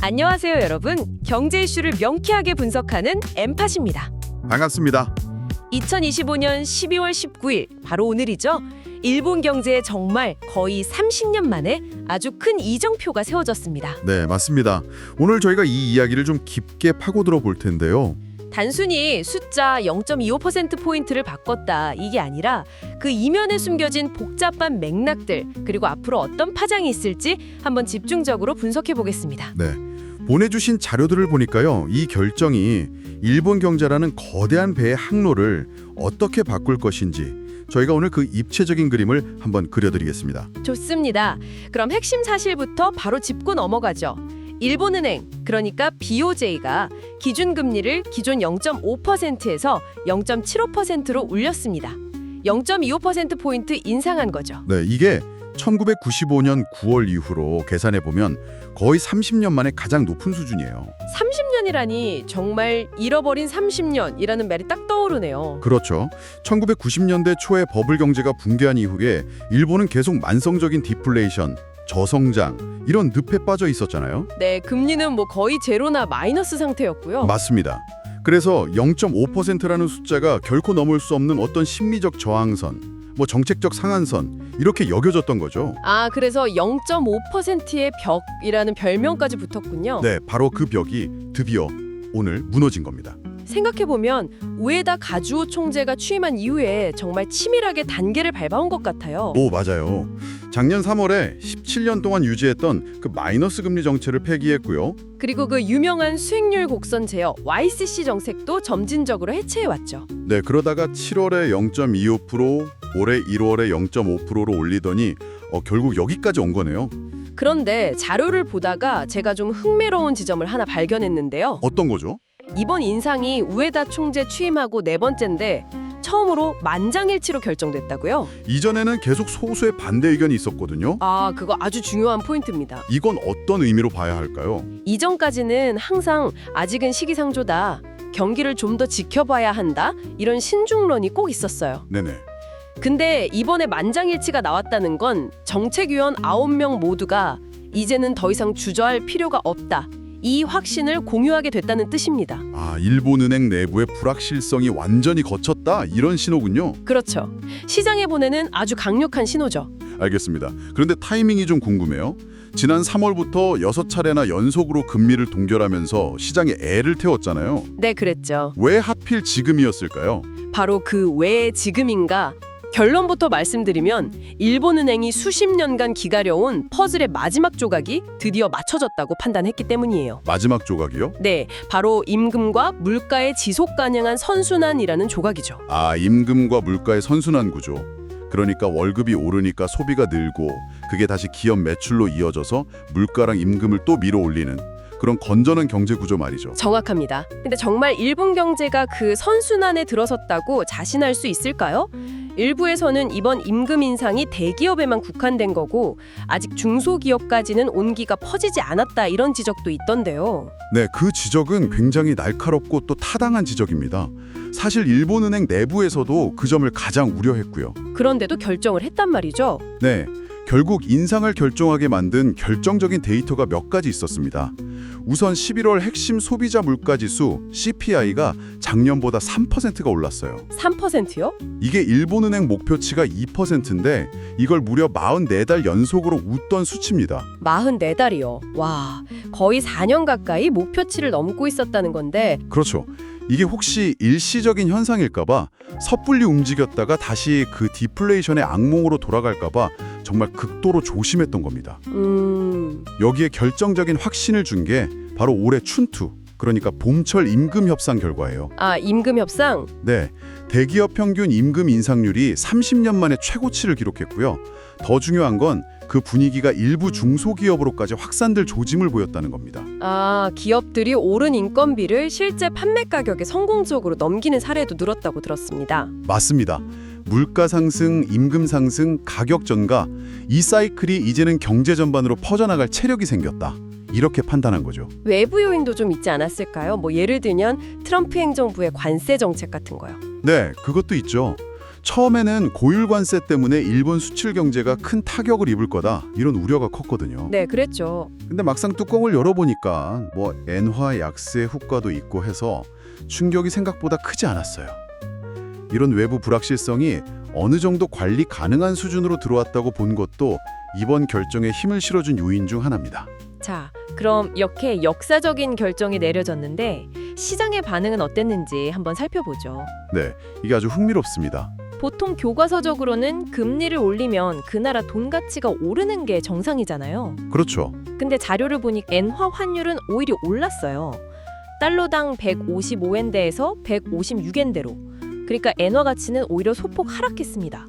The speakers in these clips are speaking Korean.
안녕하세요, 여러분. 경제 이슈를 명쾌하게 분석하는 엠팟입니다. 반갑습니다. 2025년 12월 19일, 바로 오늘이죠. 일본 경제에 정말 거의 30년 만에 아주 큰 이정표가 세워졌습니다. 네, 맞습니다. 오늘 저희가 이 이야기를 좀 깊게 파고들어 볼 텐데요. 단순히 숫자 0.25%포인트를 바꿨다 이게 아니라 그 이면에 숨겨진 복잡한 맥락들 그리고 앞으로 어떤 파장이 있을지 한번 집중적으로 분석해 보겠습니다. 네, 보내주신 자료들을 보니까요. 이 결정이 일본 경제라는 거대한 배의 항로를 어떻게 바꿀 것인지 저희가 오늘 그 입체적인 그림을 한번 그려드리겠습니다. 좋습니다. 그럼 핵심 사실부터 바로 짚고 넘어가죠. 일본은행, 그러니까 BOJ가 기준금리를 기존 0.5%에서 0.75%로 올렸습니다. 0.25%포인트 인상한 거죠. 네, 이게 1995년 9월 이후로 계산해 보면 거의 30년 만에 가장 높은 수준이에요. 30년이라니 정말 잃어버린 30년이라는 말이 딱 떠오르네요. 그렇죠. 1990년대 초에 버블 경제가 붕괴한 이후에 일본은 계속 만성적인 디플레이션, 저성장 이런 늪에 빠져 있었잖아요. 네, 금리는 뭐 거의 제로나 마이너스 상태였고요. 맞습니다. 그래서 0.5%라는 숫자가 결코 넘을 수 없는 어떤 심리적 저항선, 정책적 상한선 이렇게 여겨졌던 거죠. 아, 그래서 0.5%의 벽이라는 별명까지 붙었군요. 네, 바로 그 벽이 드디어 오늘 무너진 겁니다. 생각해보면 우에다 가주오 총재가 취임한 이후에 정말 치밀하게 단계를 밟아온 것 같아요. 오, 맞아요. 작년 3월에 17년 동안 유지했던 그 마이너스 금리 정책을 폐기했고요. 그리고 그 유명한 수익률 곡선 제어 YCC 정책도 점진적으로 해체해왔죠. 네, 그러다가 7월에 0.25%, 올해 1월에 0.5%로 올리더니 결국 여기까지 온 거네요. 그런데 자료를 보다가 제가 좀 흥미로운 지점을 하나 발견했는데요. 어떤 거죠? 이번 인상이 우에다 총재 취임하고 네 번째인데 처음으로 만장일치로 결정됐다고요? 이전에는 계속 소수의 반대 의견이 있었거든요. 아, 그거 아주 중요한 포인트입니다. 이건 어떤 의미로 봐야 할까요? 이전까지는 항상 아직은 시기상조다, 경기를 좀 더 지켜봐야 한다, 이런 신중론이 꼭 있었어요. 네네. 근데 이번에 만장일치가 나왔다는 건 정책위원 9명 모두가 이제는 더 이상 주저할 필요가 없다, 이 확신을 공유하게 됐다는 뜻입니다. 아, 일본은행 내부의 불확실성이 완전히 거쳤다 이런 신호군요. 그렇죠. 시장에 보내는 아주 강력한 신호죠. 알겠습니다. 그런데 타이밍이 좀 궁금해요. 지난 3월부터 6차례나 연속으로 금리를 동결하면서 시장에 애를 태웠잖아요. 네, 그랬죠. 왜 하필 지금이었을까요? 바로 그 왜 지금인가? 결론부터 말씀드리면 일본은행이 수십 년간 기다려온 퍼즐의 마지막 조각이 드디어 맞춰졌다고 판단했기 때문이에요. 마지막 조각이요? 네, 바로 임금과 물가의 지속 가능한 선순환이라는 조각이죠. 아, 임금과 물가의 선순환 구조. 그러니까 월급이 오르니까 소비가 늘고 그게 다시 기업 매출로 이어져서 물가랑 임금을 또 밀어 올리는 그런 건전한 경제 구조 말이죠. 정확합니다. 근데 정말 일본 경제가 그 선순환에 들어섰다고 자신할 수 있을까요? 일부에서는 이번 임금 인상이 대기업에만 국한된 거고 아직 중소기업까지는 온기가 퍼지지 않았다, 이런 지적도 있던데요. 네, 그 지적은 굉장히 날카롭고 또 타당한 지적입니다. 사실 일본은행 내부에서도 그 점을 가장 우려했고요. 그런데도 결정을 했단 말이죠. 네, 결국 인상을 결정하게 만든 결정적인 데이터가 몇 가지 있었습니다. 우선 11월 핵심 소비자 물가지수 CPI가 작년보다 3%가 올랐어요. 3%요? 이게 일본은행 목표치가 2%인데 이걸 무려 44달 연속으로 웃던 수치입니다. 44달이요. 와, 거의 4년 가까이 목표치를 넘고 있었다는 건데 그렇죠. 이게 혹시 일시적인 현상일까봐 섣불리 움직였다가 다시 그 디플레이션의 악몽으로 돌아갈까봐 정말 극도로 조심했던 겁니다. 여기에 결정적인 확신을 준 게 바로 올해 춘투, 그러니까 봄철 임금 협상 결과예요. 아, 임금 협상? 네, 대기업 평균 임금 인상률이 30년 만에 최고치를 기록했고요. 더 중요한 건 그 분위기가 일부 중소기업으로까지 확산될 조짐을 보였다는 겁니다. 아, 기업들이 오른 인건비를 실제 판매 가격에 성공적으로 넘기는 사례도 늘었다고 들었습니다. 맞습니다. 물가 상승, 임금 상승, 가격 전가, 이 사이클이 이제는 경제 전반으로 퍼져나갈 체력이 생겼다. 이렇게 판단한 거죠. 외부 요인도 좀 있지 않았을까요? 뭐 예를 들면 트럼프 행정부의 관세 정책 같은 거요. 네, 그것도 있죠. 처음에는 고율 관세 때문에 일본 수출 경제가 큰 타격을 입을 거다 이런 우려가 컸거든요. 네, 그랬죠. 근데 막상 뚜껑을 열어보니까 뭐 엔화 약세 효과도 있고 해서 충격이 생각보다 크지 않았어요. 이런 외부 불확실성이 어느 정도 관리 가능한 수준으로 들어왔다고 본 것도 이번 결정에 힘을 실어준 요인 중 하나입니다. 자, 그럼 이렇게 역사적인 결정이 내려졌는데 시장의 반응은 어땠는지 한번 살펴보죠. 네, 이게 아주 흥미롭습니다. 보통 교과서적으로는 금리를 올리면 그 나라 돈 가치가 오르는 게 정상이잖아요. 그렇죠. 근데 자료를 보니 엔화 환율은 오히려 올랐어요. 달러당 155엔대에서 156엔대로. 그러니까 엔화 가치는 오히려 소폭 하락했습니다.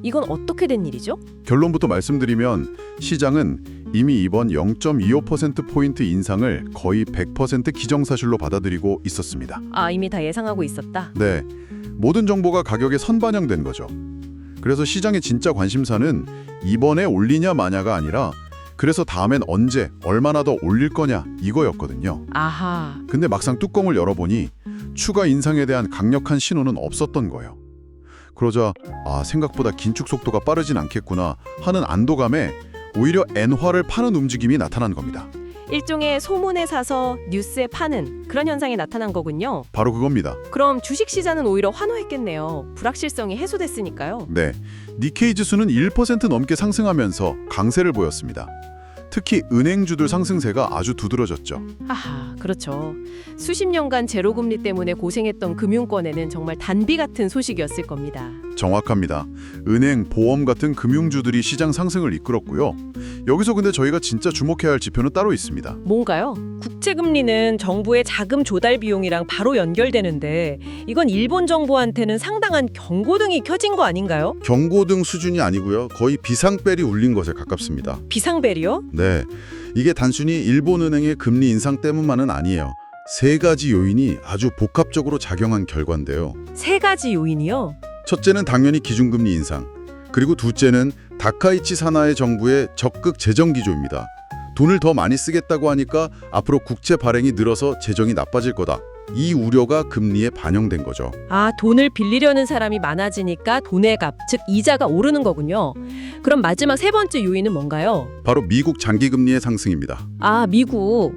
이건 어떻게 된 일이죠? 결론부터 말씀드리면 시장은 이미 이번 0.25%포인트 인상을 거의 100% 기정사실로 받아들이고 있었습니다. 아, 이미 다 예상하고 있었다. 네, 모든 정보가 가격에 선반영된 거죠. 그래서 시장의 진짜 관심사는 이번에 올리냐 마냐가 아니라 그래서 다음엔 언제, 얼마나 더 올릴 거냐 이거였거든요. 아하. 근데 막상 뚜껑을 열어보니 추가 인상에 대한 강력한 신호는 없었던 거예요. 그러자 생각보다 긴축 속도가 빠르진 않겠구나 하는 안도감에 오히려 엔화를 파는 움직임이 나타난 겁니다. 일종의 소문에 사서 뉴스에 파는 그런 현상이 나타난 거군요. 바로 그겁니다. 그럼 주식시장은 오히려 환호했겠네요. 불확실성이 해소됐으니까요. 네, 니케이 지수는 1% 넘게 상승하면서 강세를 보였습니다. 특히 은행주들 상승세가 아주 두드러졌죠. 아하, 그렇죠. 수십 년간 제로금리 때문에 고생했던 금융권에는 정말 단비 같은 소식이었을 겁니다. 정확합니다. 은행, 보험 같은 금융주들이 시장 상승을 이끌었고요. 여기서 근데 저희가 진짜 주목해야 할 지표는 따로 있습니다. 뭔가요? 국채금리는 정부의 자금 조달 비용이랑 바로 연결되는데 이건 일본 정부한테는 상당한 경고등이 켜진 거 아닌가요? 경고등 수준이 아니고요. 거의 비상벨이 울린 것에 가깝습니다. 비상벨이요? 네, 이게 단순히 일본은행의 금리 인상 때문만은 아니에요. 세 가지 요인이 아주 복합적으로 작용한 결과인데요. 세 가지 요인이요? 첫째는 당연히 기준금리 인상, 그리고 둘째는 다카이치 사나이 정부의 적극 재정 기조입니다. 돈을 더 많이 쓰겠다고 하니까 앞으로 국채 발행이 늘어서 재정이 나빠질 거다. 이 우려가 금리에 반영된 거죠. 아, 돈을 빌리려는 사람이 많아지니까 돈의 값, 즉 이자가 오르는 거군요. 그럼 마지막 세 번째 요인은 뭔가요? 바로 미국 장기금리의 상승입니다. 아, 미국.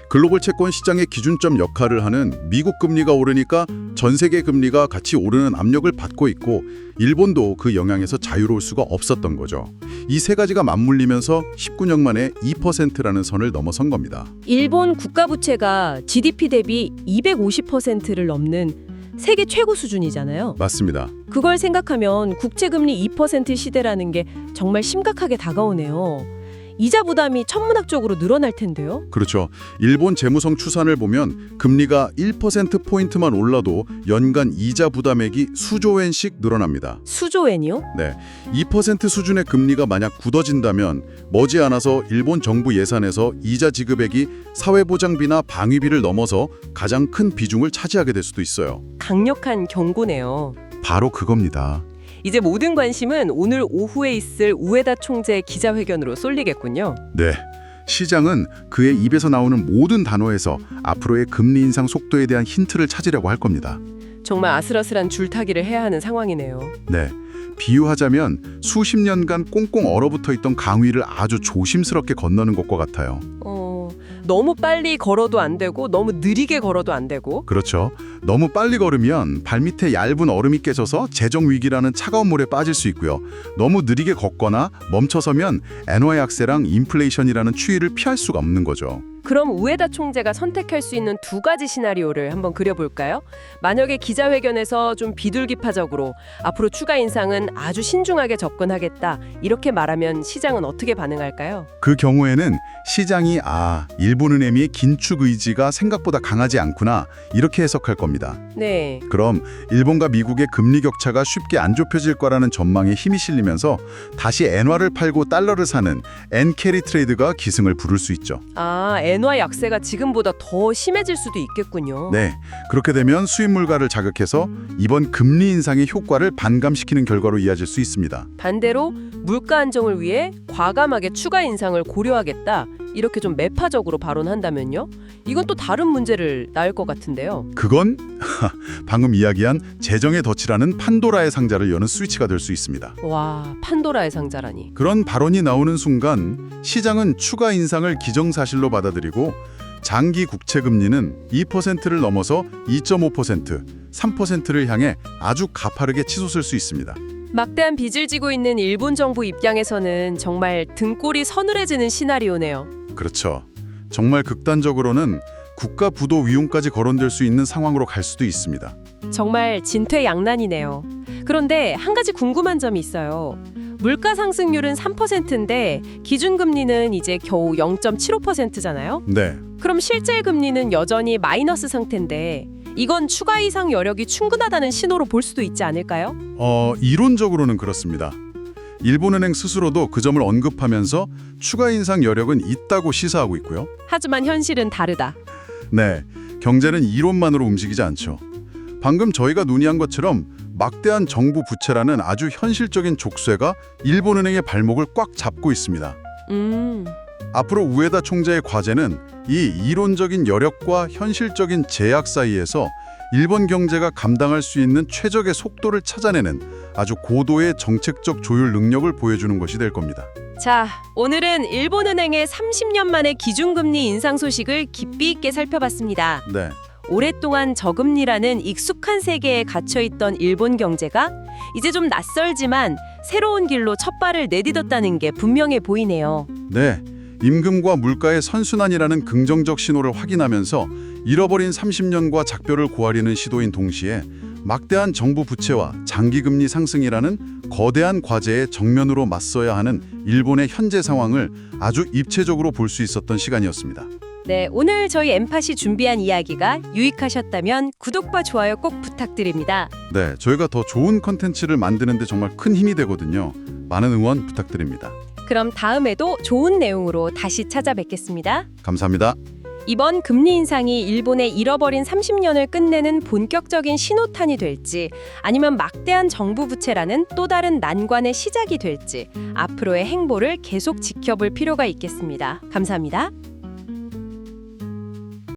글로벌 채권 시장의 기준점 역할을 하는 미국 금리가 오르니까 전 세계 금리가 같이 오르는 압력을 받고 있고 일본도 그 영향에서 자유로울 수가 없었던 거죠. 이 세 가지가 맞물리면서 19년 만에 2%라는 선을 넘어선 겁니다. 일본 국가부채가 GDP 대비 250%를 넘는 세계 최고 수준이잖아요. 맞습니다. 그걸 생각하면 국채금리 2% 시대라는 게 정말 심각하게 다가오네요. 이자 부담이 천문학적으로 늘어날 텐데요. 그렇죠. 일본 재무성 추산을 보면 금리가 1%포인트만 올라도 연간 이자 부담액이 수조 엔씩 늘어납니다. 수조엔이요? 네, 2% 수준의 금리가 만약 굳어진다면 머지않아서 일본 정부 예산에서 이자 지급액이 사회보장비나 방위비를 넘어서 가장 큰 비중을 차지하게 될 수도 있어요. 강력한 경고네요. 바로 그겁니다. 이제 모든 관심은 오늘 오후에 있을 우에다 총재의 기자회견으로 쏠리겠군요. 네, 시장은 그의 입에서 나오는 모든 단어에서 앞으로의 금리 인상 속도에 대한 힌트를 찾으려고 할 겁니다. 정말 아슬아슬한 줄타기를 해야 하는 상황이네요. 네, 비유하자면 수십 년간 꽁꽁 얼어붙어 있던 강위를 아주 조심스럽게 건너는 것과 같아요. 너무 빨리 걸어도 안 되고 너무 느리게 걸어도 안 되고. 그렇죠. 너무 빨리 걸으면 발밑에 얇은 얼음이 깨져서 재정 위기라는 차가운 물에 빠질 수 있고요. 너무 느리게 걷거나 멈춰서면 엔화 약세랑 인플레이션이라는 추이를 피할 수가 없는 거죠. 그럼 우에다 총재가 선택할 수 있는 두 가지 시나리오를 한번 그려볼까요? 만약에 기자회견에서 좀 비둘기파적으로 앞으로 추가 인상은 아주 신중하게 접근하겠다 이렇게 말하면 시장은 어떻게 반응할까요? 그 경우에는 시장이 일본은행의 긴축 의지가 생각보다 강하지 않구나 이렇게 해석할 겁니다. 네. 그럼 일본과 미국의 금리 격차가 쉽게 안 좁혀질 거라는 전망에 힘이 실리면서 다시 엔화를 팔고 달러를 사는 엔캐리 트레이드가 기승을 부를 수 있죠. 엔화 약세가 지금보다 더 심해질 수도 있겠군요. 네, 그렇게 되면 수입 물가를 자극해서 이번 금리 인상의 효과를 반감시키는 결과로 이어질 수 있습니다. 반대로 물가 안정을 위해 과감하게 추가 인상을 고려하겠다 이렇게 좀 매파적으로 발언한다면요? 이건 또 다른 문제를 낳을 것 같은데요. 그건 방금 이야기한 재정의 덫이라는 판도라의 상자를 여는 스위치가 될 수 있습니다. 와, 판도라의 상자라니. 그런 발언이 나오는 순간 시장은 추가 인상을 기정사실로 받아들이고 장기 국채 금리는 2%를 넘어서 2.5%, 3%를 향해 아주 가파르게 치솟을 수 있습니다. 막대한 빚을 지고 있는 일본 정부 입장에서는 정말 등골이 서늘해지는 시나리오네요. 그렇죠. 정말 극단적으로는 국가 부도 위용까지 거론될 수 있는 상황으로 갈 수도 있습니다. 정말 진퇴양난이네요. 그런데 한 가지 궁금한 점이 있어요. 물가 상승률은 3%인데 기준금리는 이제 겨우 0.75%잖아요. 네. 그럼 실질 금리는 여전히 마이너스 상태인데 이건 추가 이상 여력이 충분하다는 신호로 볼 수도 있지 않을까요? 이론적으로는 그렇습니다. 일본은행 스스로도 그 점을 언급하면서 추가 인상 여력은 있다고 시사하고 있고요. 하지만 현실은 다르다. 네, 경제는 이론만으로 움직이지 않죠. 방금 저희가 논의한 것처럼 막대한 정부 부채라는 아주 현실적인 족쇄가 일본은행의 발목을 꽉 잡고 있습니다. 앞으로 우에다 총재의 과제는 이 이론적인 여력과 현실적인 제약 사이에서 일본 경제가 감당할 수 있는 최적의 속도를 찾아내는 아주 고도의 정책적 조율 능력을 보여주는 것이 될 겁니다. 자, 오늘은 일본은행의 30년 만의 기준금리 인상 소식을 깊이 있게 살펴봤습니다. 네, 오랫동안 저금리라는 익숙한 세계에 갇혀있던 일본 경제가 이제 좀 낯설지만 새로운 길로 첫 발을 내딛었다는 게 분명해 보이네요. 네. 임금과 물가의 선순환이라는 긍정적 신호를 확인하면서 잃어버린 30년과 작별을 고하려는 시도인 동시에 막대한 정부 부채와 장기금리 상승이라는 거대한 과제에 정면으로 맞서야 하는 일본의 현재 상황을 아주 입체적으로 볼 수 있었던 시간이었습니다. 네, 오늘 저희 엠팟이 준비한 이야기가 유익하셨다면 구독과 좋아요 꼭 부탁드립니다. 네, 저희가 더 좋은 컨텐츠를 만드는 데 정말 큰 힘이 되거든요. 많은 응원 부탁드립니다. 그럼 다음에도 좋은 내용으로 다시 찾아뵙겠습니다. 감사합니다. 이번 금리 인상이 일본의 잃어버린 30년을 끝내는 본격적인 신호탄이 될지 아니면 막대한 정부 부채라는 또 다른 난관의 시작이 될지 앞으로의 행보를 계속 지켜볼 필요가 있겠습니다. 감사합니다.